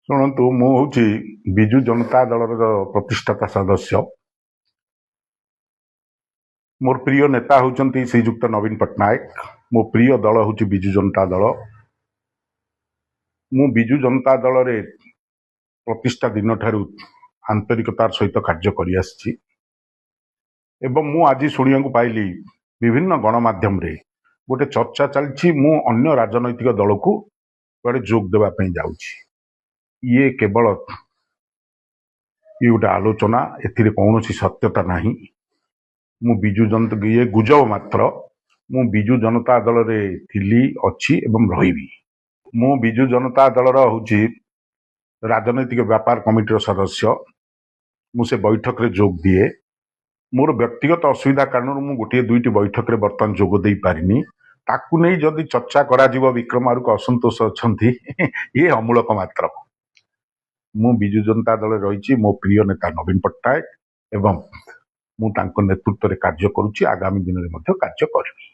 ଶୁଣନ୍ତୁ, ମୁଁ ହେଉଛି ବିଜୁ ଜନତା ଦଳର ପ୍ରତିଷ୍ଠାତା ସଦସ୍ୟ। ମୋର ପ୍ରିୟ ନେତା ହେଉଛନ୍ତି ଶ୍ରୀଯୁକ୍ତ ନବୀନ ପଟ୍ଟନାୟକ। ମୋ ପ୍ରିୟ ଦଳ ହେଉଛି ବିଜୁ ଜନତା ଦଳ। ମୁଁ ବିଜୁ ଜନତା ଦଳରେ ପ୍ରତିଷ୍ଠା ଦିନଠାରୁ ଆନ୍ତରିକତାର ସହିତ କାର୍ଯ୍ୟ କରିଆସିଛି ଏବଂ ମୁଁ ଆଜି ଶୁଣିବାକୁ ପାଇଲି ବିଭିନ୍ନ ଗଣମାଧ୍ୟମରେ ଗୋଟେ ଚର୍ଚ୍ଚା ଚାଲିଛି ମୁଁ ଅନ୍ୟ ରାଜନୈତିକ ଦଳକୁ କୁଆଡ଼େ ଯୋଗ ଦେବା ପାଇଁ ଯାଉଛି। ଇଏ କେବଳ ଗୋଟେ ଆଲୋଚନା, ଏଥିରେ କୌଣସି ସତ୍ୟତା ନାହିଁ। ମୁଁ ବିଜୁ ଜନତା ଇଏ ଗୁଜବ ମାତ୍ର। ମୁଁ ବିଜୁ ଜନତା ଦଳରେ ଥିଲି, ଅଛି ଏବଂ ରହିବି। ମୁଁ ବିଜୁ ଜନତା ଦଳର ହେଉଛି ରାଜନୈତିକ ବ୍ୟାପାର କମିଟିର ସଦସ୍ୟ। ମୁଁ ସେ ବୈଠକରେ ଯୋଗ ଦିଏ। ମୋର ବ୍ୟକ୍ତିଗତ ଅସୁବିଧା କାରଣରୁ ମୁଁ ଗୋଟିଏ ଦୁଇଟି ବୈଠକରେ ବର୍ତ୍ତମାନ ଯୋଗ ଦେଇପାରିନି। ତାକୁ ନେଇ ଯଦି ଚର୍ଚ୍ଚା କରାଯିବ ବିକ୍ରମ ଆରୁକ ଅସନ୍ତୋଷ ଅଛନ୍ତି, ଇଏ ଅମୂଳକ ମାତ୍ର। ମୁଁ ବିଜୁ ଜନତା ଦଳରେ ରହିଛି। ମୋ ପ୍ରିୟ ନେତା ନବୀନ ପଟ୍ଟନାୟକ ଏବଂ ମୁଁ ତାଙ୍କ ନେତୃତ୍ୱରେ କାର୍ଯ୍ୟ କରୁଛି, ଆଗାମୀ ଦିନରେ ମଧ୍ୟ କାର୍ଯ୍ୟ କରିବି।